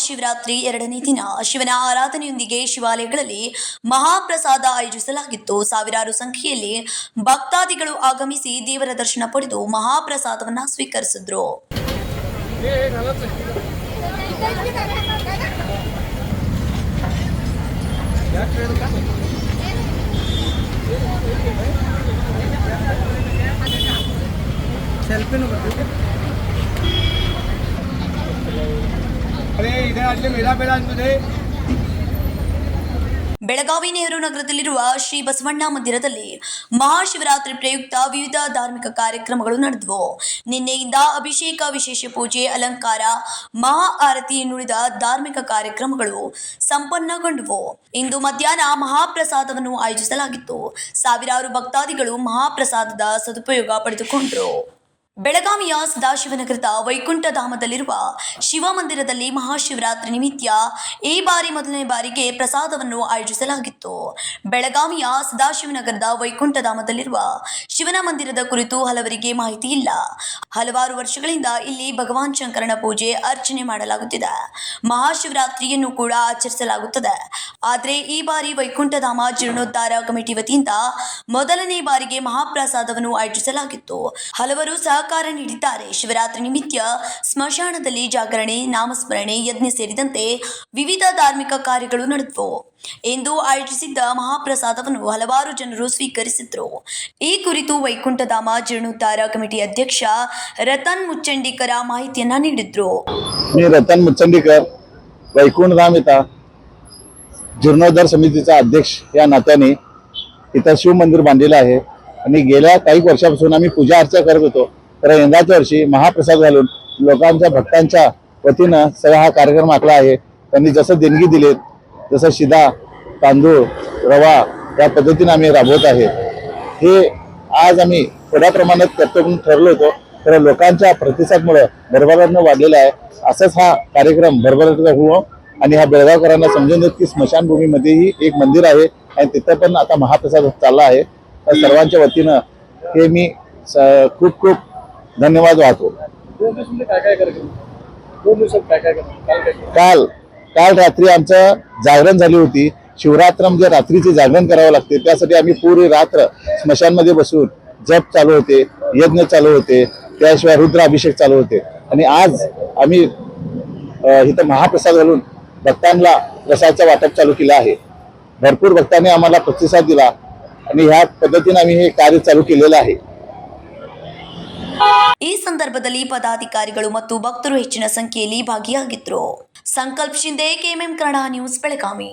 ಮಹಾಶಿವರಾತ್ರಿ ಎರಡನೇ ದಿನ ಶಿವನ ಆರಾಧನೆಯೊಂದಿಗೆ ಶಿವಾಲಯಗಳಲ್ಲಿ ಮಹಾಪ್ರಸಾದ ಆಯೋಜಿಸಲಾಗಿತ್ತು. ಸಾವಿರಾರು ಸಂಖ್ಯೆಯಲ್ಲಿ ಭಕ್ತಾದಿಗಳು ಆಗಮಿಸಿ ದೇವರ ದರ್ಶನ ಪಡೆದು ಮಹಾಪ್ರಸಾದವನ್ನು ಸ್ವೀಕರಿಸಿದ್ರು. ಬೆಳಗಾವಿ ನೆಹರು ನಗರದಲ್ಲಿರುವ ಶ್ರೀ ಬಸವಣ್ಣ ಮಂದಿರದಲ್ಲಿ ಮಹಾಶಿವರಾತ್ರಿ ಪ್ರಯುಕ್ತ ವಿವಿಧ ಧಾರ್ಮಿಕ ಕಾರ್ಯಕ್ರಮಗಳು ನಡೆದವು. ನಿನ್ನೆಯಿಂದ ಅಭಿಷೇಕ, ವಿಶೇಷ ಪೂಜೆ, ಅಲಂಕಾರ, ಮಹಾ ಆರತಿ ನುಡಿದ ಧಾರ್ಮಿಕ ಕಾರ್ಯಕ್ರಮಗಳು ಸಂಪನ್ನಗೊಂಡವು. ಇಂದು ಮಧ್ಯಾಹ್ನ ಮಹಾಪ್ರಸಾದವನ್ನು ಆಯೋಜಿಸಲಾಗಿತ್ತು. ಸಾವಿರಾರು ಭಕ್ತಾದಿಗಳು ಮಹಾಪ್ರಸಾದದ ಸದುಪಯೋಗ ಪಡೆದುಕೊಂಡರು. ಬೆಳಗಾವಿಯ ಸದಾಶಿವನಗರದ ವೈಕುಂಠಧಾಮದಲ್ಲಿರುವ ಶಿವ ಮಂದಿರದಲ್ಲಿ ಮಹಾಶಿವರಾತ್ರಿ ನಿಮಿತ್ತ ಈ ಬಾರಿ ಮೊದಲನೇ ಬಾರಿಗೆ ಪ್ರಸಾದವನ್ನು ಆಯೋಜಿಸಲಾಗಿತ್ತು. ಬೆಳಗಾವಿಯ ಸದಾಶಿವನಗರದ ವೈಕುಂಠಧಾಮದಲ್ಲಿರುವ ಶಿವನ ಮಂದಿರದ ಕುರಿತು ಹಲವರಿಗೆ ಮಾಹಿತಿ ಇಲ್ಲ. ಹಲವಾರು ವರ್ಷಗಳಿಂದ ಇಲ್ಲಿ ಭಗವಾನ್ ಶಂಕರನ ಪೂಜೆ ಅರ್ಚನೆ ಮಾಡಲಾಗುತ್ತಿದೆ. ಮಹಾಶಿವರಾತ್ರಿಯನ್ನು ಕೂಡ ಆಚರಿಸಲಾಗುತ್ತದೆ. ಆದರೆ ಈ ಬಾರಿ ವೈಕುಂಠಧಾಮ ಜೀರ್ಣೋದ್ಧಾರ ಕಮಿಟಿ ವತಿಯಿಂದ ಮೊದಲನೇ ಬಾರಿಗೆ ಮಹಾಪ್ರಸಾದವನ್ನು ಆಯೋಜಿಸಲಾಗಿತ್ತು. ಹಲವರು ಸಹಕಾರ ನೀಡಿದ್ದಾರೆ. ಶಿವರಾತ್ರಿ ನಿಮಿತ್ತ ಸ್ಮಶಾನದಲ್ಲಿ ಜಾಗರಣೆ, ನಾಮಸ್ಮರಣೆ, ಯಜ್ಞ ಸೇರಿದಂತೆ ವಿವಿಧ ಧಾರ್ಮಿಕ ಕಾರ್ಯಗಳು ನಡೆದವು. ಎಂದು ಆಯೋಜಿಸಿದ್ದ ಮಹಾಪ್ರಸಾದವನ್ನು ಹಲವಾರು ಜನರು ಸ್ವೀಕರಿಸಿದ್ರು. ಈ ಕುರಿತು ವೈಕುಂಠಧಾಮ ಜೀರ್ಣೋದ್ಧಾರ ಕಮಿಟಿ ಅಧ್ಯಕ್ಷ रतन मुचंडीकर ಮಾಹಿತಿಯನ್ನ ನೀಡಿದ್ರು. मी रतन मुचंडीकर वैकुंठधाम इथं जीर्णोद्धार समितीचा अध्यक्ष या नात्याने इथं शिव मंदिर बांधलेलं आहे आणि गेल्या काही वर्षापासून आम्ही पूजा अर्चा करत होतो. तर यंदाच्या वर्षी महाप्रसाद घालून लोकांच्या भक्तांच्या वतीनं सगळा हा कार्यक्रम आखला आहे. त्यांनी जसं देणगी दिलेत, जसं शिदा, तांदूळ, रवा या पद्धतीने आम्ही राबवत आहे. हे आज आम्ही थोड्या प्रमाणात करतो म्हणून ठरलो होतो. तर लोकांच्या प्रतिसादमुळे भरभराटीनं वाढलेला आहे. असंच हा कार्यक्रम भरभराटीचा होवो आणि ह्या बेळगावकरांना समजून देत की स्मशानभूमीमध्येही एक मंदिर आहे आणि तिथं पण आता महाप्रसाद चालला आहे. तर सर्वांच्या वतीनं हे मी खूप खूप धन्यवाद वाहतो. काल रात्री आमचं जागरण झाली होती. शिवरात्र म्हणजे रात्रीचे जागरण करावं लागते. त्यासाठी आम्ही पूर्ण रात्र स्मशानमध्ये बसून जप चालू होते, यज्ञ चालू होते, त्याशिवाय रुद्राभिषेक चालू होते. आणि आज आम्ही इथं महाप्रसाद घालून भक्तांना प्रसादाचं वाटप चालू केलं आहे. भरपूर भक्तांनी आम्हाला प्रतिसाद दिला आणि ह्या पद्धतीने आम्ही हे कार्य चालू केलेलं आहे. ಈ ಸಂದರ್ಭದಲ್ಲಿ ಪದಾಧಿಕಾರಿಗಳು ಮತ್ತು ಭಕ್ತರು ಹೆಚ್ಚಿನ ಸಂಖ್ಯೆಯಲ್ಲಿ ಭಾಗಿಯಾಗಿದ್ದರು. ಸಂಕಲ್ಪ ಶಿಂದೆ, KMM ಕನ್ನಡ ನ್ಯೂಸ್, ಬೆಳಗಾವಿ.